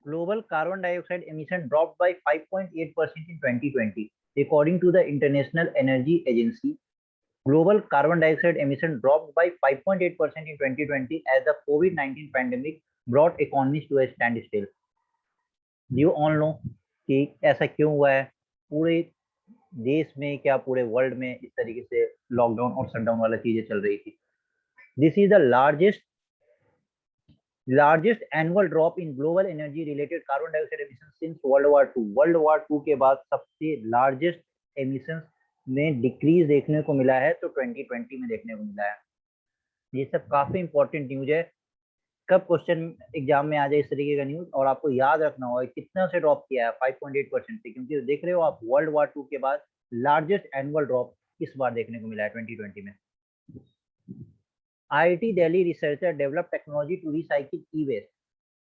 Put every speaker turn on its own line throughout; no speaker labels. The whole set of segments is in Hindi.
global carbon dioxide emission dropped by 5.8% in 2020, according to the International Energy Agency. Global carbon dioxide emission dropped by 5.8% in 2020 as the COVID-19 pandemic brought economies to a standstill. You all know कि ऐसा क्यों हुआ है, पूरे देश में क्या पूरे वर्ल्ड में इस तरीके से लॉकडाउन और शटडाउन वाला चीजें चल रही थी. This is the largest annual drop in global energy related carbon dioxide emission since world war 2 के बाद सबसे लार्जेस्ट एमिशन में डिक्रीज देखने को मिला है, तो 2020 में देखने को मिला है. ये सब काफी इंपॉर्टेंट न्यूज है. कब क्वेश्चन एग्जाम में आ जाए इस तरीके का न्यूज, और आपको याद रखना होगा कितना से ड्रॉप किया है, 5.8% से, क्योंकि देख रहे हो आप वर्ल्ड वार 2 के बाद लार्जेस्ट एनुअल ड्रॉप इस बार देखने को मिला है 2020 में. IIT Delhi researcher developed technology to recycle e-waste.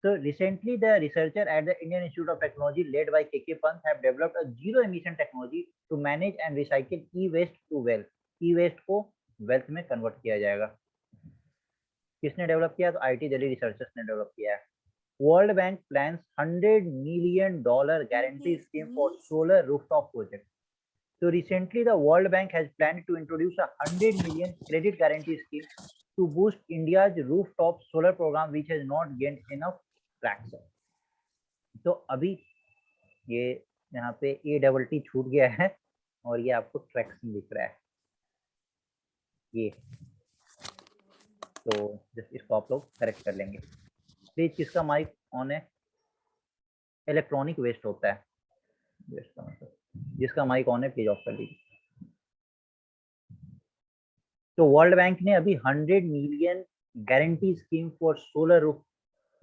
So recently, the researcher at the Indian Institute of Technology, led by KK Pant, have developed a zero-emission technology to manage and recycle e-waste to wealth. E-waste को wealth में convert किया जाएगा. किसने डेवलप किया? तो IIT Delhi researchers ने डेवलप किया है. World Bank plans $100 million guarantee scheme for solar rooftop project. So recently, the World Bank has planned to introduce a $100 million credit guarantee scheme to boost India's rooftop solar program, which has not gained enough traction. तो अभी ये यहाँ पे ATT छूट गया है और ये आपको ट्रैक्शन दिख रहा है ये, तो जस्ट इसको आप लोग करेक्ट कर लेंगे. प्लीज किसका माइक ऑन है? इलेक्ट्रॉनिक वेस्ट होता है वेस्ट का मतलब, जिसका माइक ऑन है प्लीज ऑफ कर लीजिए. तो वर्ल्ड बैंक ने अभी 100 million guarantee scheme for solar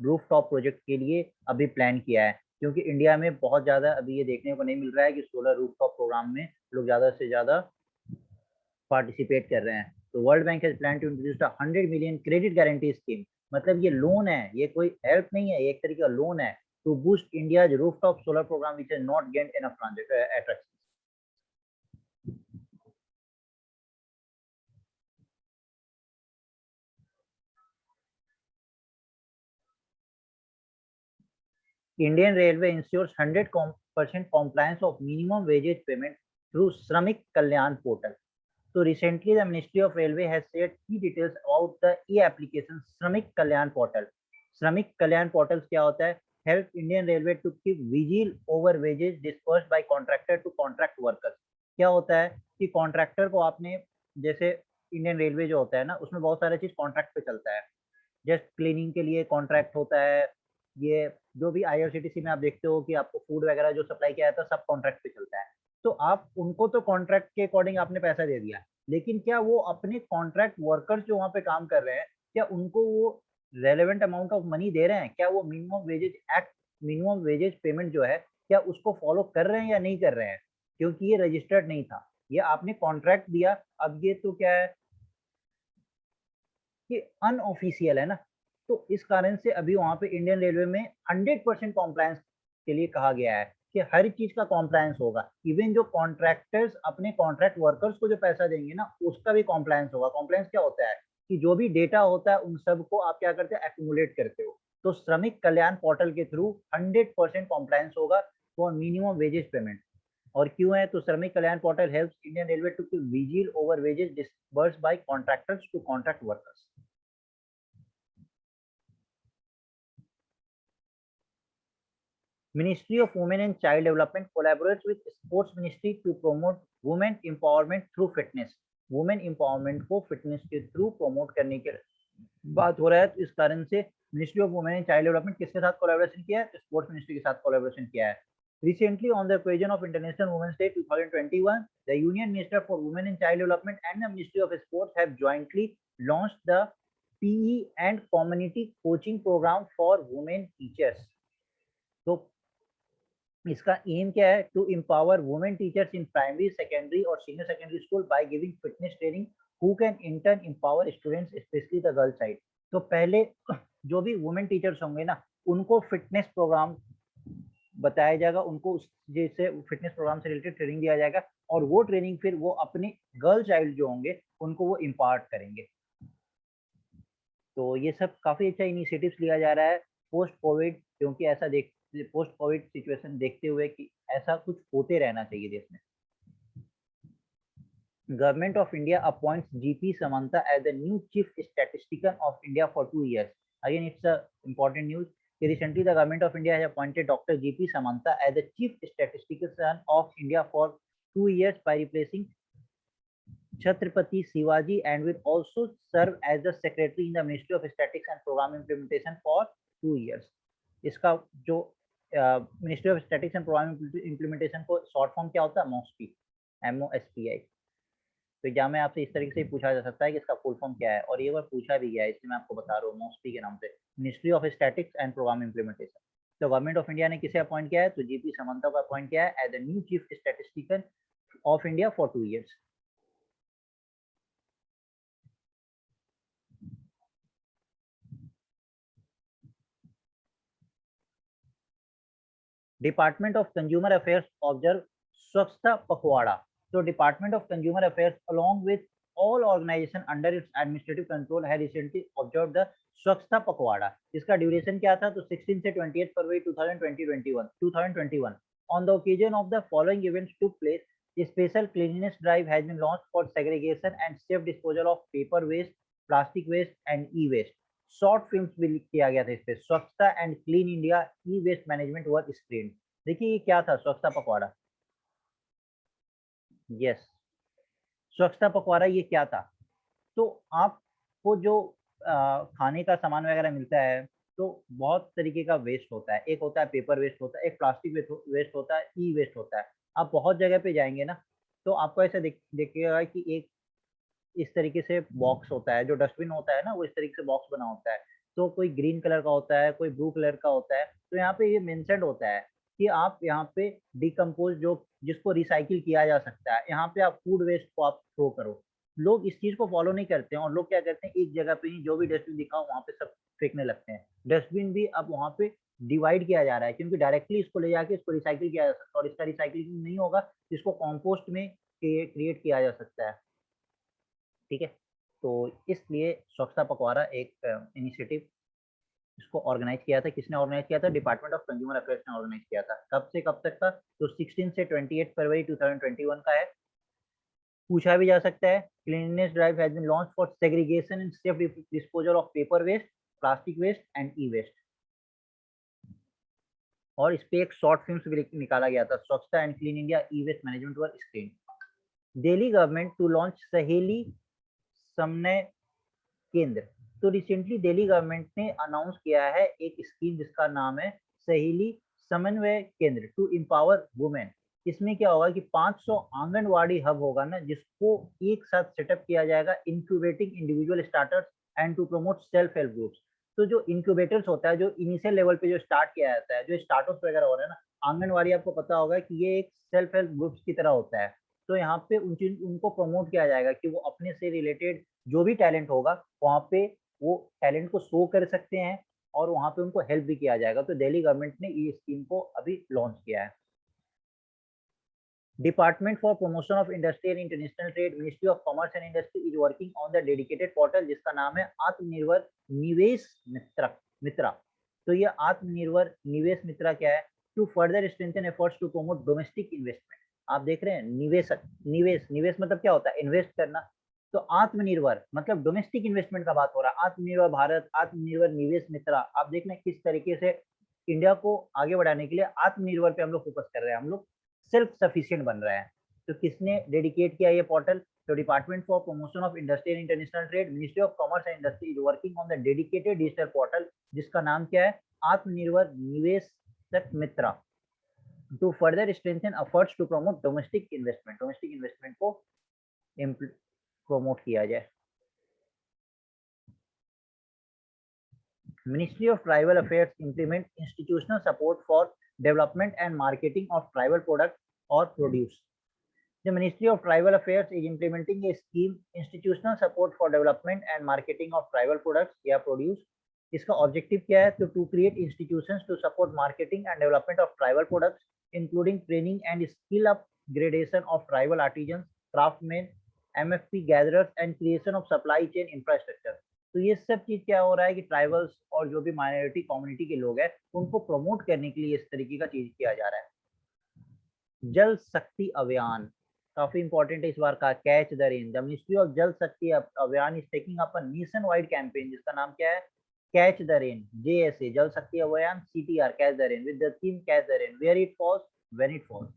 rooftop project के लिए अभी प्लान किया है, क्योंकि इंडिया में बहुत ज़्यादा अभी ये देखने को नहीं मिल रहा है कि सोलर रूफटॉप प्रोग्राम में लोग ज़्यादा से ज़्यादा पार्टिसिपेट कर रहे हैं. तो World Bank has plan to introduce a 100 million credit guarantee scheme. मतलब ये लोन है, ये कोई हेल्प नहीं है, ये एक तरीके का लोन है to boost India rooftop solar programme which has not gained enough attraction. Indian Railway ensures 100% compliance of minimum wages payment through Shramik Kalyan portal. So recently, the Ministry of Railway has shared key details about the e-application Shramik Kalyan portal. Shramik Kalyan portal क्या होता है? Help Indian Railway to keep vigil over wages disbursed by contractor to contract workers. क्या होता है कि कॉन्ट्रैक्टर को आपने, जैसे इंडियन रेलवे जो होता है ना, उसमें बहुत सारा चीज कॉन्ट्रैक्ट पे चलता है. जस्ट क्लीनिंग के लिए कॉन्ट्रैक्ट होता है, ये जो भी IRCTC में आप देखते हो कि आपको फूड वगैरह जो सप्लाई किया जाता है सब कॉन्ट्रैक्ट पे चलता है. तो आप उनको तो कॉन्ट्रैक्ट के अकॉर्डिंग आपने पैसा दे दिया, लेकिन क्या वो अपने कॉन्ट्रैक्ट वर्कर्स जो वहाँ पे काम कर रहे हैं, क्या उनको वो रेलेवेंट अमाउंट ऑफ मनी दे रहे हैं? क्या वो मिनिमम वेजेज पेमेंट जो है, क्या उसको फॉलो कर रहे हैं या नहीं कर रहे हैं? क्योंकि ये रजिस्टर्ड नहीं था, ये आपने कॉन्ट्रैक्ट दिया. अब ये तो क्या है कि अनऑफिशियल है ना, तो इस कारण से अभी वहां पे इंडियन रेलवे में 100% कॉम्प्लायंस के लिए कहा गया है कि हर चीज का कॉम्प्लायंस होगा. इवन जो कॉन्ट्रैक्टर्स अपने कॉन्ट्रैक्ट वर्कर्स को जो पैसा देंगे ना, उसका भी कॉम्प्लायंस होगा. कॉम्प्लायंस क्या होता है कि जो भी डेटा होता है उन सबको आप क्या करते हैं, एक्यूमुलेट करते हो. तो श्रमिक कल्याण पोर्टल के थ्रू 100% कॉम्प्लायंस होगा फॉर मिनिमम वेजेस पेमेंट. और क्यों है? तो Shramik Kalyan portal helps Indian railway to keep vigil over wages disbursed by contractors to contract workers. Ministry of Women and Child Development collaborates with Sports Ministry to promote women empowerment through fitness. Women empowerment को fitness के through promote करने के बात हो रहा है, तो इस कारण से Ministry of Women and Child Development किसके साथ collaboration किया है? Sports Ministry के साथ collaboration किया है. Recently, on the occasion of International Women's Day 2021, the Union Minister for Women and Child Development and the Ministry of Sports have jointly launched the PE and Community Coaching Program for Women Teachers. तो इसका एम क्या है? To empower women teachers in primary, secondary और senior secondary school by giving fitness training who can in turn empower students specially the girl side. तो पहले जो भी वुमेन टीचर्स होंगे ना, उनको फिटनेस प्रोग्राम बताया जाएगा, उनको जैसे फिटनेस प्रोग्राम से रिलेटेड ट्रेनिंग दिया जाएगा, और वो ट्रेनिंग फिर वो अपने गर्ल चाइल्ड जो होंगे उनको वो इम्पार्ट करेंगे. तो ये सब काफी अच्छा इनिशिएटिव्स लिया जा रहा है पोस्ट कोविड, क्योंकि ऐसा पोस्ट कोविड सिचुएशन देखते हुए कि ऐसा कुछ होते रहना चाहिए देश में। Government of India appoints GP Samanta as the new chief statistician of India for 2 years. Again, it's a important news. Recently, the government of India has appointed Dr. GP Samanta as the chief statistician of India for 2 years by replacing Chhatrapati Shivaji, and will also serve as the secretary in the Ministry of Statistics and Program Implementation for 2 years. इसका जो Ministry of Statics and Programme Implementation को शॉर्ट फॉर्म क्या होता है? MOSPI, MOSPI। तो एग्जाम में आपसे इस तरीके से पूछा जा सकता है कि इसका फुल फॉर्म क्या है, और ये बार पूछा भी गया है, इसलिए मैं आपको बता रहा हूँ MOSPI के नाम से, Ministry of Statics and Programme Implementation. तो गवर्नमेंट ऑफ इंडिया ने किसे अपॉइंट किया है? तो GP समंता को अपॉइंट किया है as the new chief statistician of India for 2 years। Department of Consumer Affairs observe Swachhta Pakhwada. तो Department of Consumer Affairs along with all organization under its administrative control had recently observed the स्वच्छता पखवाड़ा। इसका ड्यूरेशन क्या था? तो 16 से 28 फरवरी 2021 on the occasion of the following events took place. A special cleanliness drive has been launched for segregation and safe disposal of paper waste, plastic waste and e-waste. Short films भी किया गया था इस पे। Swachhta and Clean India e waste management war screen. देखिए ये क्या था? स्वच्छता पखवाड़ा। यस, स्वच्छता पखवाड़ा ये क्या था? तो आपको जो खाने का सामान वगैरह मिलता है तो बहुत तरीके का वेस्ट होता है। एक होता है पेपर वेस्ट होता है, एक प्लास्टिक वेस्ट होता है, ई वेस्ट होता है। आप बहुत जगह पे जाएंगे ना तो आपको ऐसा देखिएगा कि एक इस तरीके से बॉक्स होता है, जो डस्टबिन होता है ना वो इस तरीके से बॉक्स बना होता है। तो कोई ग्रीन कलर का होता है, कोई ब्लू कलर का होता है। तो यहाँ पे ये मेंशन होता है कि आप यहाँ पे डिकम्पोज जो जिसको रिसाइकिल किया जा सकता है, यहाँ पे आप फूड वेस्ट को आप थ्रो करो। लोग इस चीज को फॉलो नहीं करते हैं, और लोग क्या करते हैं, एक जगह पे ही जो भी डस्टबिन दिखा वहाँ पे सब फेंकने लगते हैं। डस्टबिन भी अब वहाँ पे डिवाइड किया जा रहा है, क्योंकि डायरेक्टली इसको ले जाके इसको रिसाइकिल किया जा सकता है, और इसका रिसाइकिलिंग नहीं होगा, इसको कॉम्पोस्ट में क्रिएट किया जा सकता है। ठीक है, तो इसलिए स्वच्छता पखवाड़ा एक इनिशिएटिव इसको ऑर्गेनाइज किया था। किसने ऑर्गेनाइज किया था? डिपार्टमेंट ऑफ कंज्यूमर अफेयर्स ने ऑर्गेनाइज किया था। कब से कब तक था? तो 16 से 28 फरवरी 2021 का है। पूछा भी जा सकता है। Cleanliness drive has been launch for segregation and safe disposal of paper waste, plastic waste and e waste. और इस पे एक शॉर्ट फिल्म भी निकाला गया था, Swachhta and Clean India e waste management war screen. Delhi government to launch Saheli Samanvay Kendra. तो रिसेंटली दिल्ली गवर्नमेंट ने अनाउंस किया है एक स्कीम जिसका नाम है सहेली समन्वय केंद्र टू एम्पावर वुमेन। इसमें क्या होगा कि 500 आंगनवाड़ी हब होगा ना, जिसको एक साथ सेटअप किया जाएगा, incubating individual starters and to promote self help groups. तो जो इंक्यूबेटर्स होता है, जो इनिशियल लेवल पे जो स्टार्ट किया जाता है, जो स्टार्टअप्स वगैरह हो रहा है ना, आंगनवाड़ी आपको पता होगा कि ये एक सेल्फ हेल्प ग्रुप्स की तरह होता है। तो यहाँ पे उनको प्रमोट किया जाएगा कि वो अपने से रिलेटेड जो भी टैलेंट होगा वहाँ पे वो टैलेंट को शो कर सकते हैं, और वहाँ पे उनको हेल्प भी किया जाएगा। तो दिल्ली गवर्नमेंट ने ये स्कीम को अभी लॉन्च किया है। Department for promotion of industry and international trade, ministry of commerce and industry is working on the dedicated portal जिसका नाम है आत्मनिर्भर निवेश मित्रा। तो ये आत्मनिर्भर निवेश मित्रा क्या है? To further strengthen efforts to promote domestic investment. आप देख रहे हैं निवेश मतलब क्या होता है? इन्वेस्ट करना। तो आत्मनिर्भर मतलब डोमेस्टिक इन्वेस्टमेंट का बात हो रहा है। आत्मनिर्भर भारत, आत्मनिर्भर निवेश मित्रा। आप देख रहे हैं किस तरीके से इंडिया को आगे बढ़ाने के लिए आत्मनिर्भर पे हम लोग फोकस कर रहे हैं, हम लोग सेल्फ सफिशिएंट बन रहे हैं। तो किसने डेडिकेट किया ये पोर्टल? तो department for promotion of industry and international trade, ministry of commerce and industry is working on the dedicated digital portal जिसका नाम क्या है? Atmanirbhar Nivesh Mitra, to further strengthen efforts to promote domestic investment को प्रमोट किया जाए। Ministry of Tribal Affairs implement institutional support for development and marketing of tribal products or produce. The Ministry of Tribal Affairs is implementing a scheme, institutional support for development and marketing of tribal products या produce. इसका ऑब्जेक्टिव क्या है? तो to create institutions to support marketing and development of tribal products including training and skill upgradation of tribal artisan, craftsman, MFP gatherers and creation of supply chain infrastructure. तो ये सब चीज क्या हो रहा है कि ट्राइबल्स और जो भी माइनॉरिटी कम्युनिटी के लोग हैं उनको प्रमोट करने के लिए इस तरीके का चीज किया जा रहा है। जल शक्ति अभियान काफी इंपॉर्टेंट है इस बार का, catch the rain. The Ministry of जल शक्ति अभियान is taking up a nation wide campaign जिसका नाम क्या है, कैच द रेन, JSA, जल Shakti Abhiyan, CTR, catch the rain, with the theme catch the rain, where it falls, when it falls.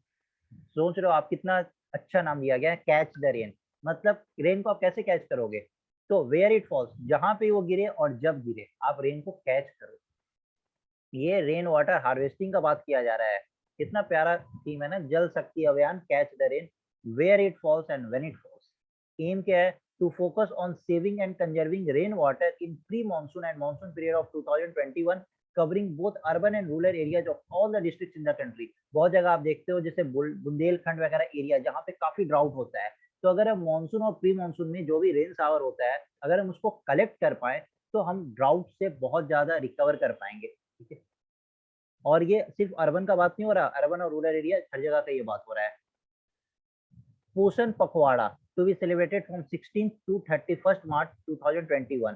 सोच रहे हो आप कितना अच्छा नाम दिया गया है, कैच द रेन। मतलब रेन को आप कैसे कैच करोगे, तो वेयर इट फॉल्स, जहां पे वो गिरे और जब गिरे आप रेन को कैच करो। ये रेन वाटर हार्वेस्टिंग का बात किया जा रहा है। कितना प्यारा थीम है ना, Jal Shakti Abhiyan, catch the rain, where it falls and when it falls. Aim क्या है, to focus on saving and conserving rain water in pre monsoon and monsoon period of 2021, covering both urban and rural areas of all the districts in the country. बहुत जगह आप देखते हो जैसे बुंदेलखंड वगैरह एरिया जहाँ पे काफी ड्राउट होता है, तो अगर हम मानसून और प्री मानसून में जो भी रेन शावर होता है अगर हम उसको कलेक्ट कर पाए तो हम ड्राउट से बहुत ज्यादा रिकवर कर पाएंगे। ठीक है, और ये सिर्फ अर्बन का बात नहीं हो रहा, अर्बन और रूरल एरिया हर जगह का ये बात हो रहा है। Poshan Pakhwada to be celebrated from 16 to 31 March 2021।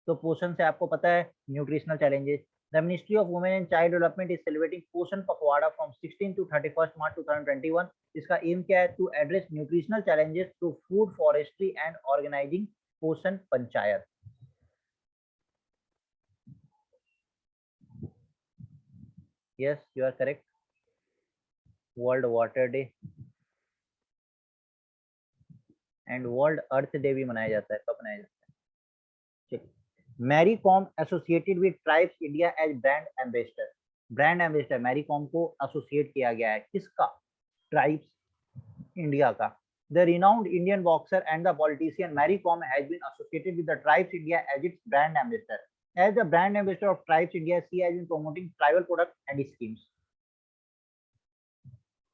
तो पोषण से आपको पता है nutritional challenges. The Ministry of Women and Child Development is celebrating Poshan Pakhwada from 16 to 31 March 2021। इसका एम क्या है, to address nutritional challenges through food forestry and organising Poshan panchayat. Yes, you are correct. World water day and world earth day भी मनाया जाता है, कब मनाया जाता है? Mary Kom associated with Tribes India as brand ambassador. Brand ambassador Mary Kom को एसोसिएट किया गया है, किसका, ट्राइब्स इंडिया का। The renowned Indian boxer and the politician Mary Kom has been associated with the Tribes India as its brand ambassador. As the brand ambassador of Tribes India, she has been promoting tribal products and schemes.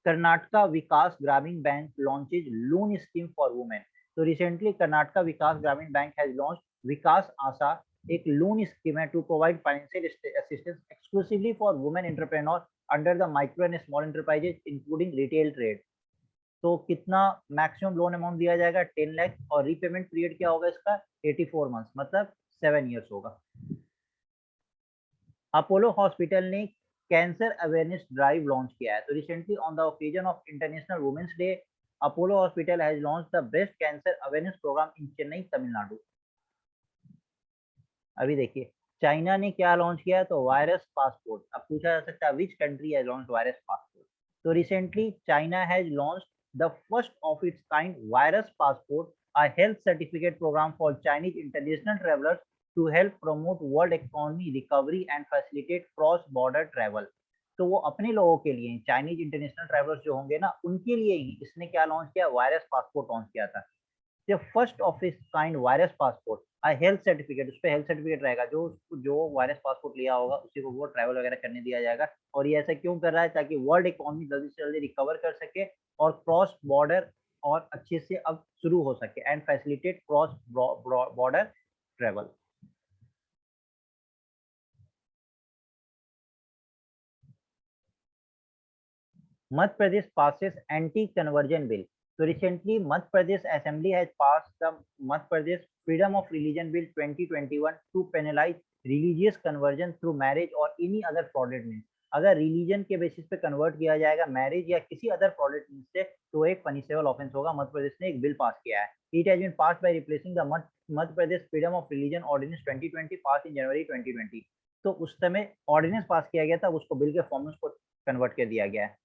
Karnataka Vikas Gramin Bank launches loan scheme for women. So recently Karnataka Vikas Gramin Bank has launched Vikas Asa, एक लोन स्कीम है to provide financial assistance exclusively for women entrepreneur under the micro and small enterprises including retail trade. तो कितना मैक्सिमम लोन अमाउंट दिया जाएगा, 10 लाख, और रीपेमेंट पीरियड क्या होगा इसका, 84 मंथ्स, मतलब 7 ईयर्स होगा। अपोलो हॉस्पिटल ने कैंसर अवेयरनेस ड्राइव लॉन्च किया है। तो recently on the occasion of international women's day, Apollo hospital has launch the breast cancer awareness programme in Chennai, Tamil Nadu. अभी देखिए चाइना ने क्या लॉन्च किया है, तो वायरस पासपोर्ट। अब पूछा जा सकता है which country has launch virus passport. तो recently China has launch the first of its kind virus passport, a health certificate program for Chinese international travelers to help promote world economy recovery and facilitate cross border travel। तो वो अपने लोगों के लिए, चाइनीज इंटरनेशनल ट्रैवलर्स जो होंगे ना उनके लिए ही इसने क्या लॉन्च किया, वायरस पासपोर्ट लॉन्च किया था। the first of its kind virus passport, a health certificate, उस पर हेल्थ सर्टिफिकेट रहेगा, जो जो वायरस पासपोर्ट लिया होगा उसी को वो ट्रैवल वगैरह करने दिया जाएगा। और ये ऐसा क्यों कर रहा है, ताकि वर्ल्ड इकोनॉमी जल्दी से जल्दी रिकवर कर सके और क्रॉस बॉर्डर और अच्छे से अब शुरू हो सके and facilitate cross border travel. Madhya Pradesh passes anti conversion bill. तो recently Madhya Pradesh assembly has pass the Madhya Pradesh freedom of religion bill 2021 to penalise religious conversion through marriage और एनी अदर फ्रॉडेड मीन्स। अगर रिलीजन के बेसिस पे कन्वर्ट किया जाएगा मैरिज या किसी अदर फ्रॉडेड मीन्स से तो एक पनिशेबल ऑफेंस होगा। मध्य प्रदेश ने एक बिल पास किया है। It has been passed by replacing the Madhya Pradesh freedom of religion ordinance 2020 pass in January 2020। तो उस समय ऑर्डिनेंस पास किया गया था, उसको बिल के फॉर्म में उसको कन्वर्ट कर दिया गया है।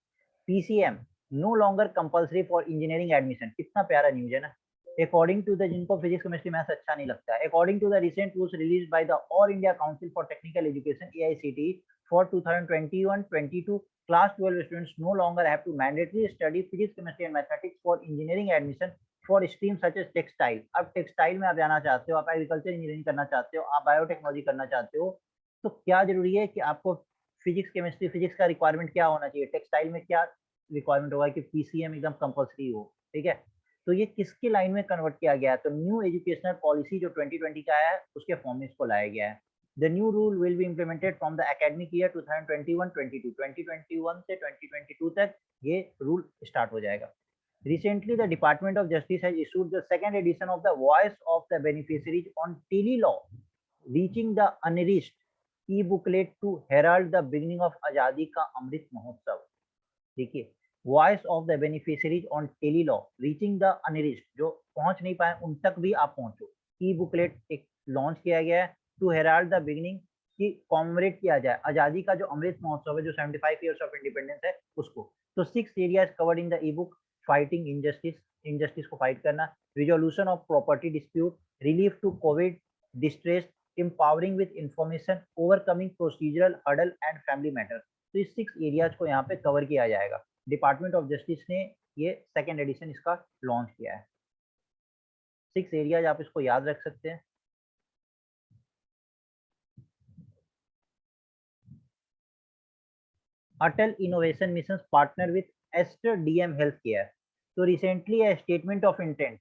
PCM no longer compulsory for engineering admission. कितना प्यारा न्यूज है ना। अकॉर्डिंग टू द, जिनको फिजिक्स केमिस्ट्री मैथ्स अच्छा नहीं लगता है, according to the recent rules released by the All India Council for Technical Education AICTE for 2021-22 class 12 students no longer have to mandatory study physics chemistry and mathematics for engineering admission for stream such as textile. अब टेक्सटाइल में आप जाना चाहते हो, आप एग्रीकल्चर इंजीनियरिंग करना चाहते हो, आप बायोटेक्नोलॉजी करना चाहते हो, तो क्या जरूरी है कि आपको फिजिक्स केमिस्ट्री, फिजिक्स का रिक्वायरमेंट क्या होना चाहिए, टेक्सटाइल में क्या रिक्वायरमेंट होगा कि PCM एकदम कंपल्सरी हो। ठीक है, तो ये किसकी लाइन में कन्वर्ट किया गया है, तो न्यू एजुकेशनल पॉलिसी जो 2020 का है उसके फॉर्म में इसको लाया गया है। The new rule will be implemented from the academic year 2021-22, 2021 से 2022 तक ये रूल स्टार्ट हो जाएगा। Recently, the Department of Justice has issued the second edition of the Voice of the Beneficiaries on Tele Law reaching the unreached e booklet to herald the beginning of Azadi ka Amrit Mahotsav. देखिए, voice of the beneficiaries on tele law, reaching the unreached, जो पहुंच नहीं पाए उन तक भी आप पहुंचो। ई बुकलेट एक लॉन्च किया गया है टू हेराल्ड द बिगिनिंग, की कॉमरेड किया जाए आजादी का जो अमृत महोत्सव है, जो 75 ईयर्स ऑफ इंडिपेंडेंस है उसको। तो 6 areas covered in the e book: fighting injustice, injustice को फाइट करना; resolution of property dispute; relief to COVID distress; empowering with information; overcoming procedural hurdle and family matters। तो इस 6 एरियाज को यहाँ पे कवर किया जाएगा। डिपार्टमेंट ऑफ जस्टिस ने ये सेकेंड एडिशन इसका लॉन्च किया है। 6 एरियाज आप इसको याद रख सकते हैं। Atal Innovation Missions partner with Aster DM Healthcare. So recently a statement of intent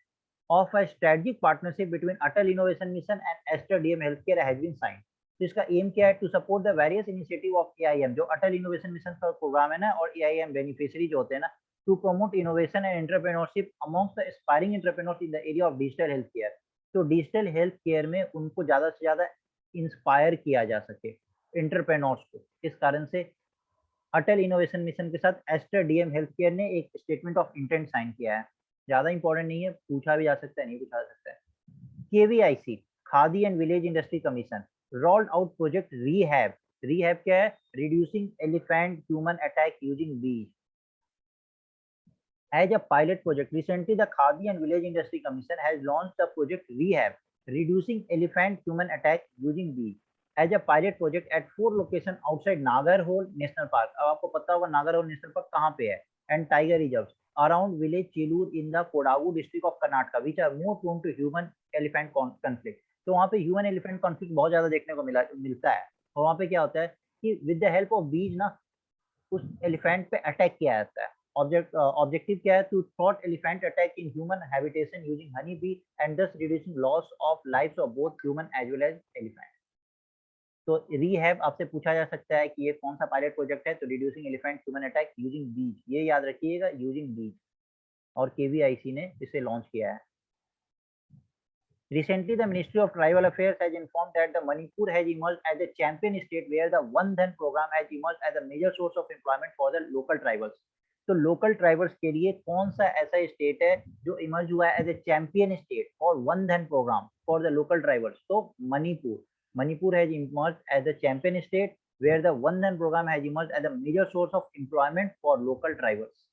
of a strategic partnership between Atal Innovation Mission and Aster DM Healthcare has been signed. तो इसका एम क्या है? To support the various initiative of AIM, जो अटल इनोवेशन मिशन का प्रोग्राम है ना, और AIM बेनिफिशियरी जो होते हैं ना, to promote innovation and entrepreneurship amongst the aspiring entrepreneurs in the area of digital health care. तो डिजिटल हेल्थ केयर में उनको ज्यादा से ज्यादा इंस्पायर किया जा सके एंटरप्रेन्योर्स को। इस कारण से अटल इनोवेशन मिशन के साथ एस्टर डीएम हेल्थ केयर ने एक स्टेटमेंट ऑफ इंटेंट साइन किया है। ज्यादा इंपॉर्टेंट नहीं है, पूछा भी जा सकता है, नहीं पूछा जा सकता है। KVIC, khadi and village industry commission, rolled out project rehab. Rehab क्या है? Reducing elephant human attack using बीज as a pilot project. Recently, the Khadi and Village Industry Commission has launched the project Rehab, reducing elephant human attack using bees, as a pilot project at 4 locations outside Nagarhole National Park. अब आपको पता होगा Nagarhole National Park कहाँ पे है, and tiger reserves around village Chilur in the Kodagu district of Karnataka, which are more prone to human elephant conflict. तो वहाँ पे ह्यूमन एलिफेंट कॉन्फ्लिक्ट बहुत ज्यादा देखने को मिलता है। और वहाँ पे क्या होता है कि विद द हेल्प ऑफ बीज ना उस एलिफेंट पे अटैक किया जाता है। ऑब्जेक्टिव क्या है? टू थ्वॉट elephant attack in human habitation using honey bee and thus reducing loss of lives of both human as well as elephant. तो रीहैब आपसे पूछा जा सकता है कि ये कौन सा पायलट प्रोजेक्ट है, तो reducing elephant human attack using बीज, ये याद रखिएगा, यूजिंग बीज। और केवीआईसी ने इसे लॉन्च किया है। Recently, the Ministry of Tribal Affairs has informed that the Manipur has emerged as a champion state where the One Dhan program has emerged as a major source of employment for the local tribals. तो लोकल ट्राइबल्स के लिए कौन सा ऐसा स्टेट है जो इमर्ज हुआ है as a champion state for Van Dhan program for the local tribals? तो Manipur. Manipur has emerge as a champion state where the Van Dhan program has emerge as a major source of employment for local tribals.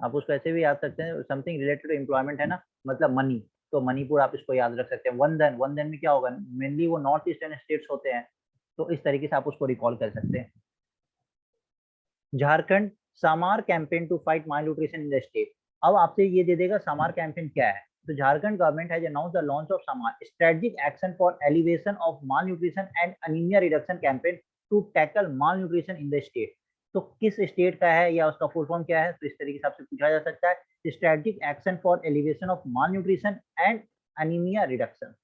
आप उसको ऐसे भी याद सकते हैं, समथिंग रिलेटेड टू एम्प्लॉयमेंट है ना, मतलब मनी। तो मणिपुर आप इसको याद रख सकते हैं। वंदन, वंदन में क्या होगा? मेनली वो नॉर्थ ईस्टर्न स्टेट्स होते हैं, तो इस तरीके से आप उसको रिकॉल कर सकते हैं। Jharkhand, Samar campaign to fight malnutrition in the state. अब आपसे ये दे देगा सामार कैंपेन क्या है। तो Jharkhand government has announced the launch of SAAMAR strategic action for elevation of malnutrition and anaemia reduction campaign to tackle malnutrition in the state. तो किस स्टेट का है या उसका फुल फॉर्म क्या है? तो इस तरीके से आपसे पूछा जा सकता है। Strategic action for elevation of malnutrition and anaemia reduction.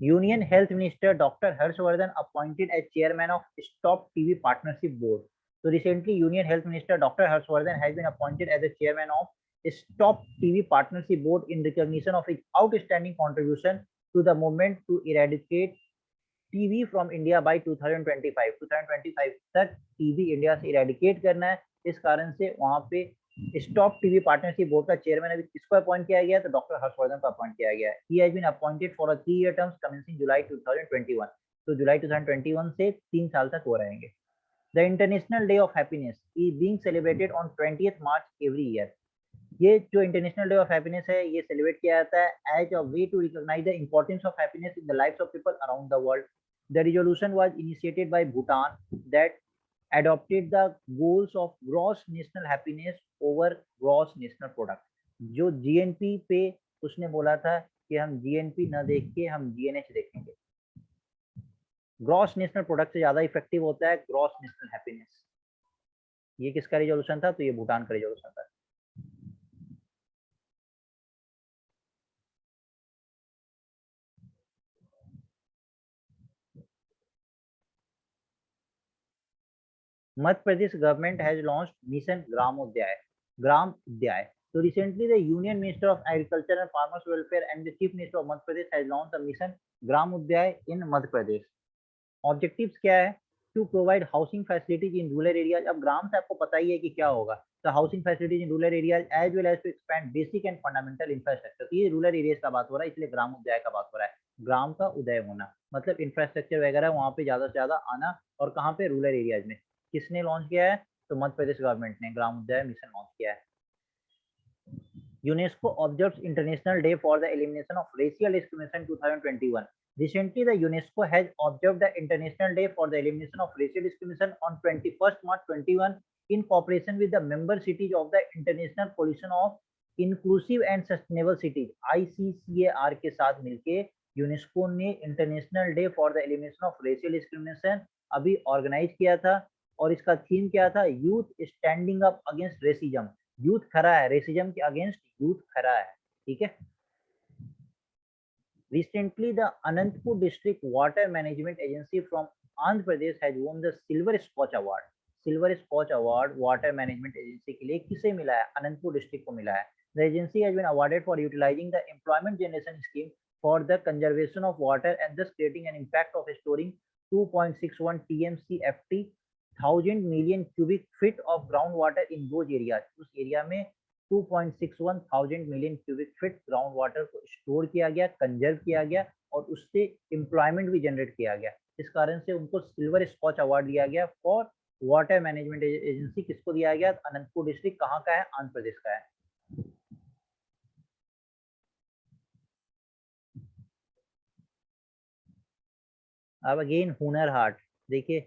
Union Health Minister Dr. Harshvardhan appointed as chairman of Stop TB Partnership Board. So recently, Union Health Minister Dr. Harshvardhan has been appointed as the chairman of Stop TB Partnership Board in recognition of his outstanding contribution to the movement to eradicate TB from India by 2025. 2025 तक TB इंडिया से इरेडिकेट करना है। इस कारण से वहां पे स्टॉप टीबी पार्टनरशिप बोर्ड का चेयरमैन अभी किसको अपॉइंट किया गया? तो डॉक्टर हर्षवर्धन को अपॉइंट किया गया है। He has been appointed for a 3-year terms commencing July 2021। तो जुलाई 2021 से 3 साल तक वो रहेंगे। The international day of happiness is being celebrated on 20th March every year. ये जो इंटरनेशनल डे ऑफ हैप्पीनेस है, ये सेलिब्रेट किया जाता है as a way to recognise the importance of happiness in the lives of people around the world. The resolution was initiated by Bhutan that adopted the goals of gross national happiness over gross national product। जो जीएनपी पे उसने बोला था कि हम जीएनपी न देख के हम जीएनएच देखेंगे। ग्रॉस नेशनल प्रोडक्ट से ज्यादा इफेक्टिव होता है ग्रॉस नेशनल हैप्पीनेस। ये किसका रिजोल्यूशन था? तो ये भूटान का रिजोल्यूशन था। Madhya Pradesh government has launched mission Gramodaya. Gram Udaya. So recently the Union Minister of Agriculture and Farmers Welfare and the Chief Minister of Madhya Pradesh has launched a mission Gram Udyay in Madhya Pradesh. Objectives क्या है? To provide housing facilities in rural areas. अब ग्राम से आपको पता ही है कि क्या होगा. तो housing facilities in rural areas as well as to expand basic and fundamental infrastructure. तो ये रूरल एरियाज का बात हो रहा है, इसलिए ग्राम उद्याय का बात हो रहा है. ग्राम का उदय होना मतलब इंफ्रास्ट्रक्चर वगैरह वहाँ पे ज्यादा से ज्यादा आना. और कहाँ पे? रूरल एरियाज में. किसने लॉन्च किया है? तो मध्य प्रदेश गवर्नमेंट ने ग्राम उद्याय मिशन लॉन्च किया है. UNESCO observes International Day for the Elimination of Racial Discrimination 2021. Recently, the UNESCO has observed the International Day for the Elimination of Racial Discrimination on 21st March 21 in cooperation with the member cities of the International Coalition of Inclusive and Sustainable Cities (ICCAR) के साथ मिलके यूनेस्को ने international day for the elimination of racial discrimination अभी ऑर्गेनाइज किया था. और इसका थीम क्या था? Youth standing up against racism. Youth खड़ा है, रेसिज्म के अगेंस्ट यूथ खड़ा है. ठीक है. Recently, the Anantapur District Water Management Agency from Andhra Pradesh has won the Silver Scotch Award. Silver Scotch Award Water Management Agency के लिए किसे मिला है? अनंतपुर डिस्ट्रिक्ट को मिला है. The agency has been awarded for utilizing the employment generation scheme for the conservation of water and thus creating an impact of storing 2.61 TMCFT 1000 million cubic feet of groundwater in those areas. उस एरिया में 2.61 thousand million cubic feet ground water को स्टोर किया गया, कंजर्व किया गया और उससे एम्प्लॉयमेंट भी जनरेट किया गया. इस कारण से उनको सिल्वर स्कॉच अवार्ड दिया गया फॉर वाटर मैनेजमेंट एजेंसी. किसको दिया गया? अनंतपुर डिस्ट्रिक्ट कहाँ का है? आंध्र प्रदेश का है. अब अगेन हुनर हाट देखिए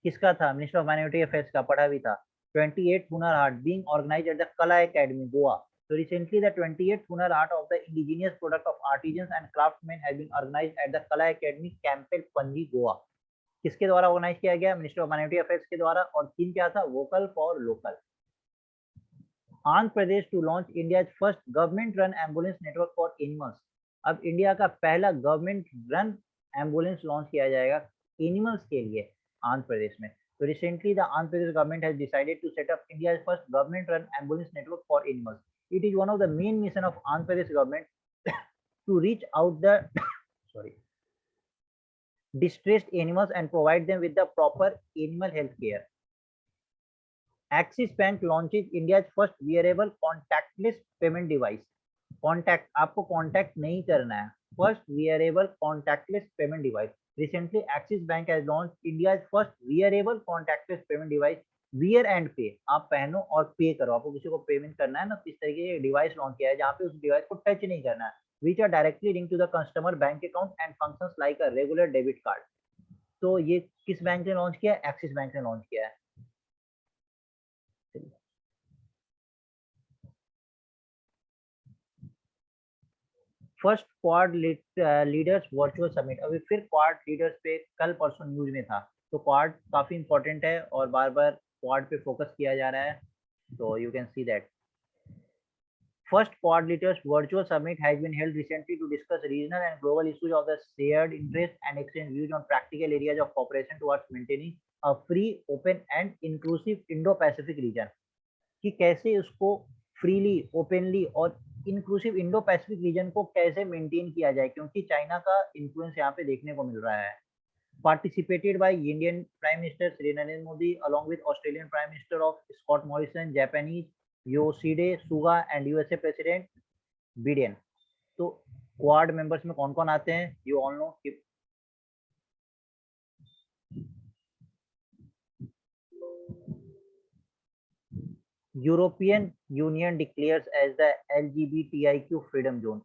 किसका था? मिनिस्टर ऑफ माइनॉरिटी अफेयर्स का, पढ़ा भी था. 28th Hunar Haat being organized at the Kala Academy, Goa. So recently, the 28th Hunar Haat of the indigenous product of artisans and craftsmen has been organized at the Kala Academy, Campbell, Panji, Goa. किसके द्वारा ऑर्गेनाइज किया गया? मिनिस्टर ऑफ माइनॉरिटी अफेयर्स के द्वारा. और थीम क्या था? Vocal for local. Andhra Pradesh to launch India first government run ambulance network for animals. अब इंडिया का पहला गवर्नमेंट रन एम्बुलेंस लॉन्च किया जाएगा एनिमल्स के लिए आंध्र प्रदेश में. So recently, the Andhra Pradesh government has decided to set up India's first government-run ambulance network for animals. It is one of the main mission of Andhra Pradesh government to reach out the distressed animals and provide them with the proper animal health care. Axis Bank launches India's first wearable contactless payment device. Contact आपको contact नहीं करना है. First wearable contactless payment device. Recently, Axis Bank has launched India's first wearable contactless payment device, Wear and Pay. आप पहनो और पे करो. आपको किसी को पेमेंट करना है ना, इस तरीके के डिवाइस लॉन्च किया है जहाँ पे उस डिवाइस को टच नहीं करना है. Which are directly linked to the customer bank account and functions like a regular debit card. तो ये किस बैंक ने लॉन्च किया है? एक्सिस बैंक ने लॉन्च किया है. First quad leaders virtual summit. अभी फिर क्वाड लीडर्स पे कल परसों न्यूज में था. तो क्वाड काफी इंपॉर्टेंट है और बार बार क्वाड पे फोकस किया जा रहा है. तो you can see that first quad leaders virtual summit has been held recently to discuss regional and global issues of the shared interest and exchange views on practical areas of cooperation towards maintaining a free, open and inclusive Indo-Pacific region. कि कैसे उसको फ्रीली, ओपनली और इंक्लूसिव इंडो पैसिफिक रीजन को कैसे मेंटेन किया जाए, क्योंकि चाइना का इन्फ्लुएंस यहाँ पे देखने को मिल रहा है. Participated by Indian Prime Minister Shri Narendra Modi along with Australian Prime Minister of Scott Morrison, Japanese Yoshihide Suga and USA President Biden. तो क्वाड मेंबर्स में कौन कौन आते हैं? You all know. European Union declares as the LGBTIQ freedom zone.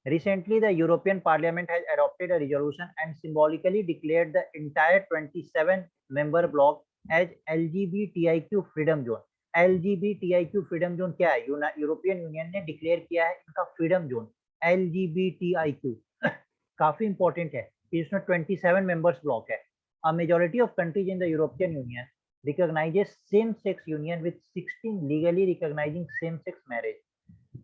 Recently, the European Parliament has adopted a resolution and symbolically declared the entire 27-member bloc as LGBTIQ freedom zone. LGBTIQ freedom zone क्या है? यूरोपियन यूनियन ने डिक्लेयर किया है इनका फ्रीडम जोन LGBTIQ. काफी इंपॉर्टेंट है. इसमें 27 मेंबर्स ब्लॉक है. A majority of countries in the European Union recognizes same-sex union with 16 legally recognizing same-sex marriage.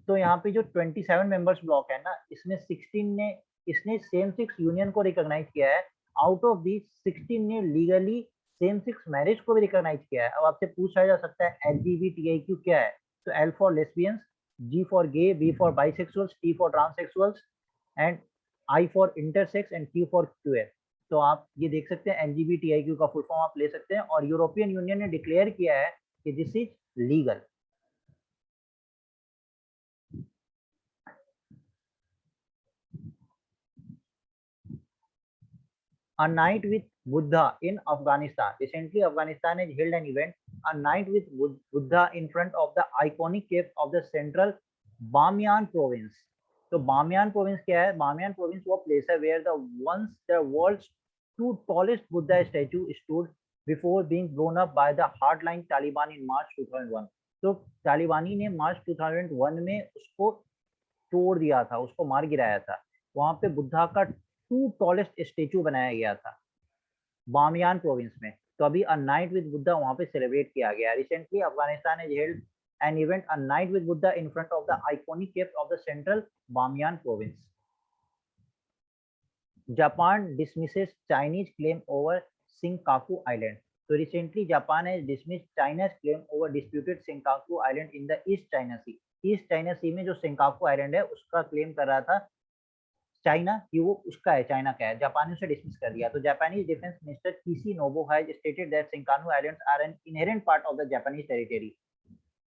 तो यहाँ पे जो 27 मेंबर्स ब्लॉक है ना, इसमें 16 ने इसने सेम सेक्स यूनियन को रिकॉग्नाइज किया है. आउट ऑफ दी 16 ने लीगली सेम सेक्स मैरिज को भी रिकॉग्नाइज किया है. अब आपसे पूछा जा सकता है LGBTIQ क्या है? So L for lesbians, G for gay, B for bisexuals, T for transsexuals and I for intersex and Q for queer. तो आप ये देख सकते हैं LGBTIQ का फुल फॉर्म आप ले सकते हैं और यूरोपियन यूनियन ने डिक्लेयर किया है कि this is legal. A night with Buddha in Afghanistan. Recently, Afghanistan has held an event, a night with Buddha in front of the iconic cave of the central Bamiyan province. So Bamiyan province क्या है? Bamiyan province वो place है where the world's two tallest Buddha statue stood before being blown up by the hardline Taliban in March 2001. तो तालिबानी ने मार्च 2001 में उसको तोड़ दिया था, उसको मार गिराया था. वहां पे बुद्धा का टू टॉलेस्ट स्टेचू बनाया गया था बामियान प्रोविंस में. तो अभी अ नाइट विद बुद्धा वहां पे सेलिब्रेट किया गया. Recently Afghanistan has held an event, a night with Buddha in front of the iconic cave of the central Bamiyan province. Japan dismisses Chinese claim over Senkaku Island. So recently Japan has dismissed China's claim over disputed Senkaku Island in the East China Sea. East China Sea में जो सेंकाकू आइलैंड है उसका क्लेम कर रहा था चाइना कि वो उसका है, चाइना का है. जापान ने उसे डिसमिस कर दिया. तो Japanese defence minister Kishi Nobuo has stated that Senkaku islands are an inherent part of the Japanese territory.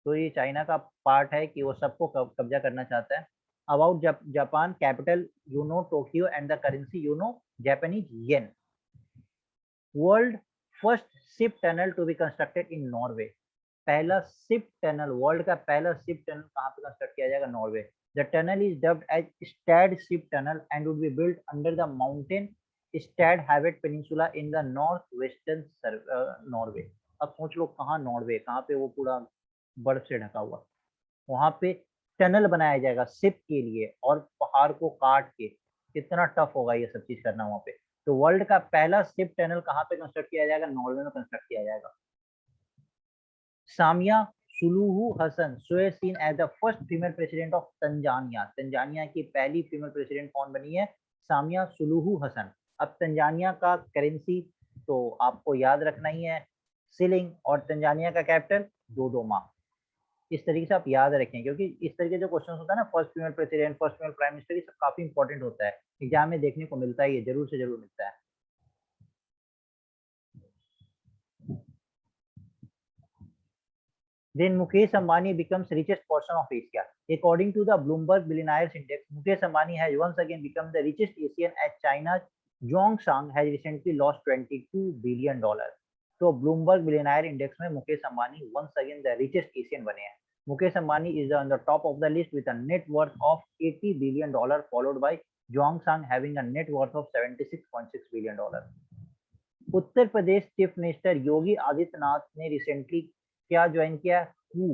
तो ये चाइना का पार्ट है कि वो सबको कब्जा करना चाहता है. About Japan capital you know Tokyo and the currency you know Japanese yen. World first ship tunnel to be constructed in Norway. पहला शिप टनल, वर्ल्ड का पहला शिप टनल कहाँ पे कंस्ट्रक्ट किया जाएगा? Norway. The tunnel is dubbed as Stad Ship Tunnel and would be built under the mountain Stadhavet Peninsula in the northwestern Norway. अब सोच लो कहाँ नॉर्वे, कहाँ पे वो पूरा बर्फ से ढका हुआ, वहां पे टनल बनाया जाएगा शिप के लिए और पहाड़ को काट के. कितना टफ होगा ये सब चीज करना वहां पे. तो वर्ल्ड का पहला शिप टनल कहाँ पे कंस्ट्रक्ट किया जाएगा? नॉर्वे में कंस्ट्रक्ट किया जाएगा. Samia Suluhu Hassan so is seen as the first female president of Tanzania. Tanzania की पहली फीमेल प्रेसिडेंट कौन बनी है? Samia Suluhu Hassan. अब तंजानिया का करेंसी तो आपको याद रखना ही है सिलिंग, और तंजानिया का कैपिटल दोदोमा. इस तरीके से आप याद रखें क्योंकि इस तरीके जो क्वेश्चन होता है ना, first female president, first female prime minister, ये सब काफी इंपॉर्टेंट होता है, एग्जाम में देखने को मिलता है, ये जरूर से जरूर मिलता है. Then Mukesh Ambani becomes richest person of Asia. According to the Bloomberg Billionaires Index, Mukesh Ambani has once again become the richest Asian as China's Zhongshan has recently lost $22 billion. तो Bloomberg Billionaire Index में Mukesh Ambani once again the richest Asian बने हैं. Mukesh Ambani is on the top of the list with a net worth of $80 billion, followed by Zhongshan having a net worth of $76.6 billion. Uttar Pradesh chief minister Yogi Adityanath ने रिसेंटली क्या ज्वाइन किया? कू.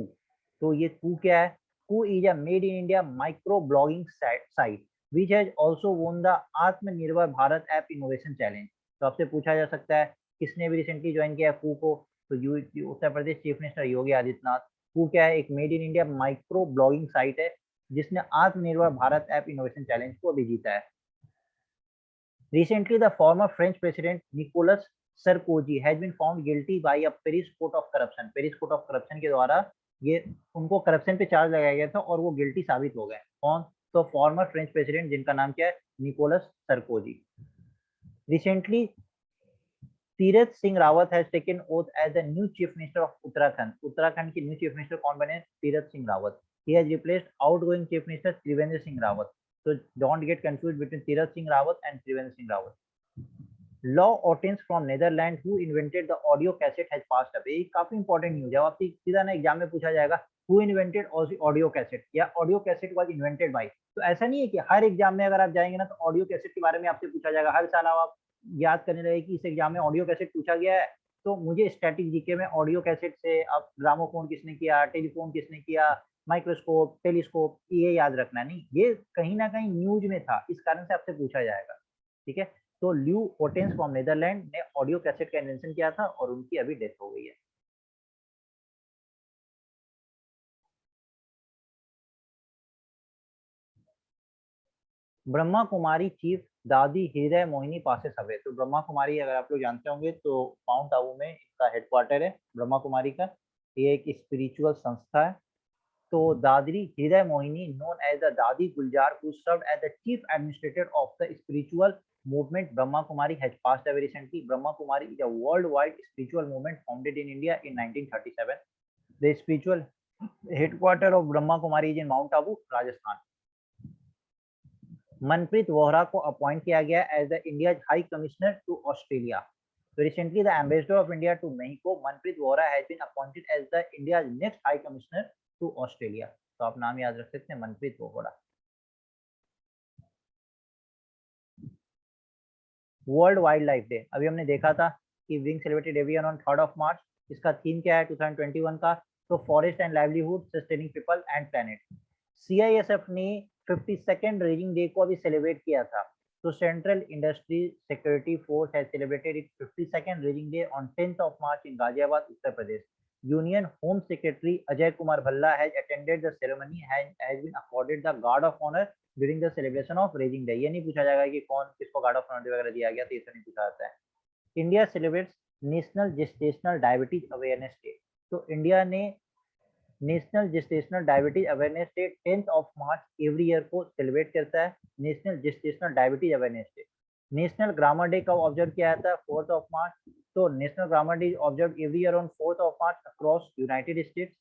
तो ये कू क्या है? Koo is a made in India micro blogging site which has also won the Atmanirbhar Bharat app innovation challenge. तो आपसे पूछा जा सकता है किसने भी रिसेंटली ज्वाइन किया कू को? तो उत्तर प्रदेश चीफ मिनिस्टर योगी आदित्यनाथ. कू क्या है? एक made in India micro blogging site है जिसने आत्मनिर्भर भारत ऐप इनोवेशन चैलेंज को अभी जीता है. Recently, the former French president Nicolas Sarkozy has been found guilty by a Paris court of corruption. Paris court of corruption के द्वारा ये उनको करप्शन पे चार्ज लगाया गया था और वो गिल्टी साबित हो गए. कौन? तो फॉर्मर फ्रेंच प्रेसिडेंट जिनका नाम क्या है? Nicolas Sarkozy. Recently Tirath Singh Rawat has taken oath as the new chief minister of Uttarakhand. Uttarakhand के न्यू चीफ मिनिस्टर कौन बने? Tirath Singh Rawat. He has replaced outgoing chief minister Trivendra Singh Rawat. So don't get confused between Tirath Singh Rawat and Trivendra Singh Rawat. Law Ottens from Netherlands who invented the audio cassette has passed away. ये काफी इंपॉर्टेंट न्यूज है. आपसे सीधा ना एग्जाम में पूछा जाएगा who invented audio cassette या audio cassette was invented by. तो ऐसा नहीं है कि हर एग्जाम में अगर आप जाएंगे ना तो ऑडियो कैसेट के बारे में आपसे पूछा जाएगा. हर साल आप याद करने लगे कि इस एग्जाम में ऑडियो कैसेट पूछा गया है तो मुझे स्टैटिक जीके में ऑडियो कैसेट से अब ग्रामोफोन किसने किया, टेलीफोन किसने किया, माइक्रोस्कोप, टेलीस्कोप, ये याद रखना नहीं. ये कहीं ना कहीं न्यूज में था, इस कारण से आपसे पूछा जाएगा. ठीक है. तो ल्यू ओटेंस फ्रॉम नेदरलैंड ने ऑडियो कैसेट का इन्वेंशन किया था और उनकी अभी डेथ हो गई है. ब्रह्मा कुमारी चीफ दादी हृदय मोहिनी पासेस अवे. तो ब्रह्मा कुमारी अगर आप लोग जानते होंगे तो माउंट आबू में इसका हेडक्वार्टर है ब्रह्मा कुमारी का. ये एक स्पिरिचुअल संस्था है तो दादरी हृदय Mohini, known as the Dadi Guljar, who served as the chief administrator of the spiritual movement Brahma Kumari, has passed away recently. Brahma Kumari is a worldwide spiritual movement founded in India in 1937. The spiritual headquarters of Brahma Kumari is in Mount Abu, Rajasthan. Manpreet Vohra को अपॉइंट किया गया as the India high commissioner to Australia. So recently, the ambassador of India to Mexico, Manpreet Vohra, has been appointed as the India's next High Commissioner to Australia. तो आप नाम याद रख सकते हैं, Manpreet Vohra. World wild life day, अभी हमने देखा था कि being celebrated every year on 3rd of March. इसका थीम क्या है 2021 का? तो forest and livelihood, sustaining people and planet. CISF ने 52nd रेजिंग डे को अभी सेलिब्रेट किया था. So Central Industry Security Force has celebrated its 52nd raising day on 10th of March in Ghaziabad, Uttar Pradesh. Union Home Secretary Ajay Kumar Bhalla has attended the ceremony and has been accorded the Guard of Honor during the celebration of raising day. ये नहीं पूछा जाएगा कि कौन किसको Guard of Honor वगैरह दिया गया, तो ये नहीं पूछा जाता है. India celebrates National Gestational Diabetes Awareness Day. तो इंडिया ने national gestational diabetes awareness day 10th of March every year को सेलिब्रेट करता है. National gestational diabetes awareness day. National grammar day कब ऑब्जर्व किया जाता है? 4th of March. तो national grammar day observe every year on 4th of March across United states.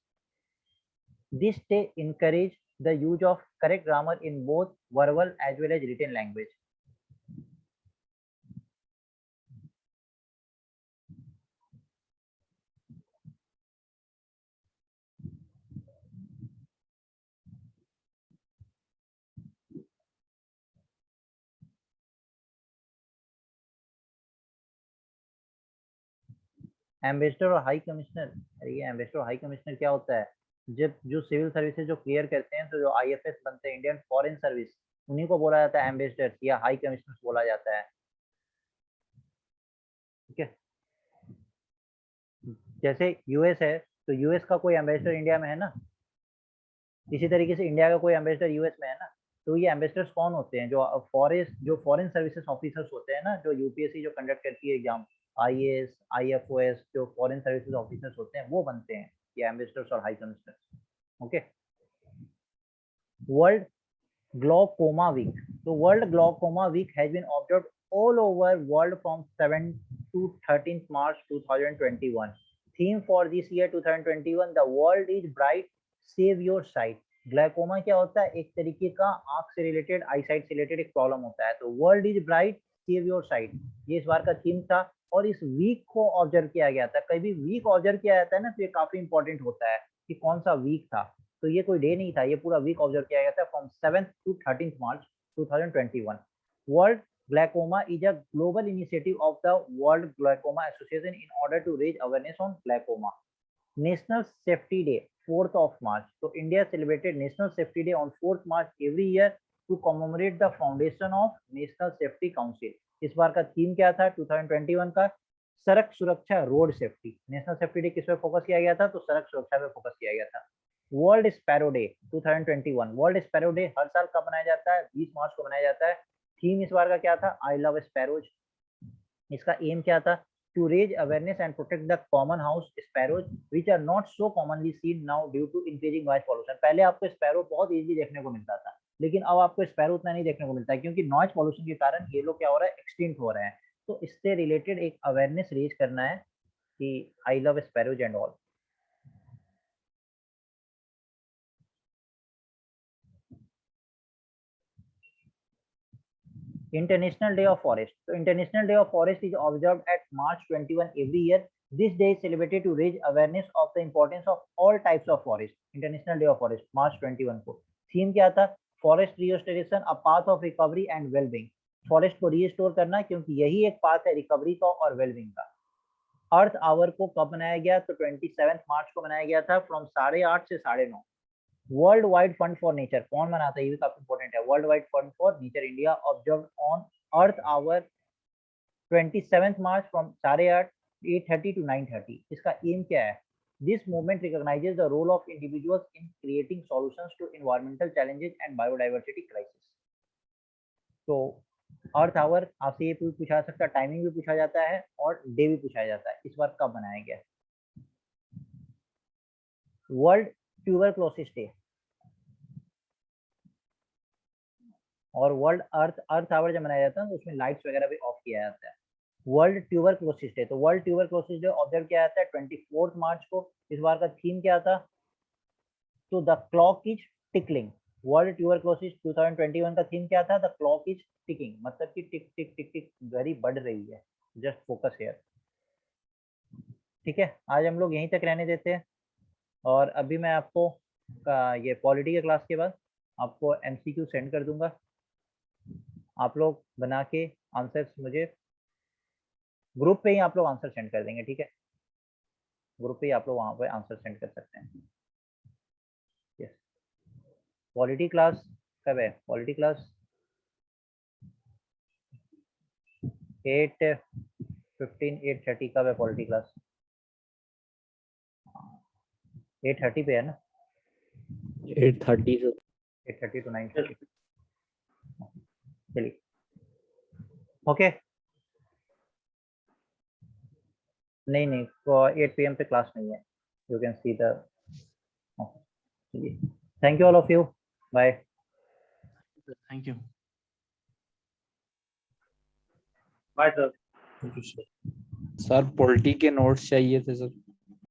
This day encourage the use of correct grammar in both verbal as well as written language. Ambassador और हाई कमिश्नर, अरे ये एम्बेसडर और हाई कमिश्नर क्या होता है? जब जो सिविल सर्विसेज जो क्लियर करते हैं, तो जो IFS बनते हैं, इंडियन फॉरेन सर्विस, उन्हीं को बोला जाता है एम्बेसडर या हाई कमिश्नर बोला जाता है. ठीक है. जैसे यूएस है, तो यूएस का कोई एम्बेसडर इंडिया में है ना, इसी तरीके से इंडिया का कोई एम्बेसडर यूएस में है ना. तो ये एम्बेसडर्स कौन होते हैं? जो फॉरेन सर्विसेज ऑफिसर्स होते हैं ना, जो यूपीएससी जो कंडक्ट करती है एग्जाम, IAS IFOS, जो फॉरेन सर्विसेज ऑफिसर्स होते हैं वो बनते हैं ये एम्बेसडर्स और high commissioners. Okay. World glaucoma week. तो world glaucoma week has been observed all over world from 7th to 13th March 2021. Theme for this year 2021, the world is bright, save your sight. Glaucoma क्या होता है? एक तरीके का आंख से रिलेटेड, आई साइट से रिलेटेड एक प्रॉब्लम होता है. तो world is bright, save your site, ये इस बार का थीम था. और इस वीक को ऑब्जर्व किया गया था. कभी वीक ऑब्जर्व किया जाता है ना, तो ये काफी इंपॉर्टेंट होता है कि कौन सा वीक था. तो ये कोई डे नहीं था, ये पूरा वीक ऑब्जर्व किया गया था from 7th to 13th March 2021. World Glaucoma is a global initiative of the World Glaucoma Association in order to raise awareness on glaucoma. National Safety Day, 4th of March. So India celebrated National Safety Day on 4th March every year to commemorate the foundation of National Safety Council. इस बार का थीम क्या था 2021 का? सड़क सुरक्षा, road safety. National safety day किस पे फोकस किया गया था? तो सड़क सुरक्षा पे फोकस किया गया था. World sparrow day 2021. World sparrow day हर साल कब मनाया जाता है? 20 मार्च को मनाया जाता है. थीम इस बार का क्या था? I love sparrows. इसका एम क्या था? To raise awareness and protect the common house sparrows which are not so commonly seen now due to increasing noise pollution. पहले आपको स्पैरो बहुत इजीली देखने को मिलता था, लेकिन अब आपको स्पैरो उतना नहीं देखने को मिलता है, क्योंकि नॉइज पॉल्यूशन के कारण ये लोग क्या हो रहा है? एक्सटिंक्ट हो रहे हैं. तो इससे रिलेटेड एक अवेयरनेस रेज करना है कि आई love sparrows and all. International Day of Forest. So International Day of Forest is observed at March 21 every year. This day is celebrated to raise awareness of the importance of all types of forest. International Day of Forest, March 21 को. थीम क्या था? Forest restoration, a path of recovery and wellbeing. Forest को रिस्टोर करना, क्योंकि यही एक पाथ है रिकवरी का और वेलबींग का. अर्थ आवर को कब मनाया गया? तो 27 मार्च को मनाया गया था फ्रॉम 8:30 से 9:30. World Wide Fund for Nature कौन बनाता है? ये भी काफी इंपॉर्टेंट है. World Wide Fund for Nature India observe on Earth Hour 27th March from 8:30 to 9:30. इसका एम क्या है? This movement recognises the role of individuals in creating solutions to environmental challenges and biodiversity crisis. तो अर्थ आवर आपसे ये पूछा सकता है, टाइमिंग भी पूछा जाता है और डे भी पूछा जाता है. इस बार कब बनाया गया? वर्ल्ड ट्यूबरक्लोसिस डे और वर्ल्ड अर्थ आवर जब मनाया जाता है तो उसमें लाइट्स वगैरह भी ऑफ किया जाता है। वर्ल्ड ट्यूबरक्लोसिस डे, तो वर्ल्ड ट्यूबरक्लोसिस डे ऑब्जर्व किया जाता है 24 मार्च को। इस बार का थीम क्या था? तो the clock is tickling. World tuberculosis 2021 का थीम क्या था? द क्लॉक इज टिकिंग, मतलब कि टिक टिक टिक टिक घड़ी बढ़ रही है। Just focus here. ठीक है, आज हम लोग यहीं तक रहने देते हैं और अभी मैं आपको ये पॉलिटी के क्लास के बाद आपको एमसीक्यू सेंड कर दूंगा। आप लोग बना के आंसर्स मुझे ग्रुप पे ही आप लोग आंसर सेंड कर देंगे। ठीक है, ग्रुप पे ही आप लोग वहाँ पे आंसर सेंड कर सकते हैं। यस, पॉलिटी क्लास कब है? पॉलिटी क्लास 8:15 8:30 कब है पॉलिटी क्लास? 8:30 पे है ना?
8:30 से
8:30 to 9:30। चलिए, ओके। नहीं 8 PM पे क्लास नहीं है। You can see the. चलिए, thank you all of you, bye.
Thank you.
Bye sir.
Sir polity के नोट्स चाहिए थे सर।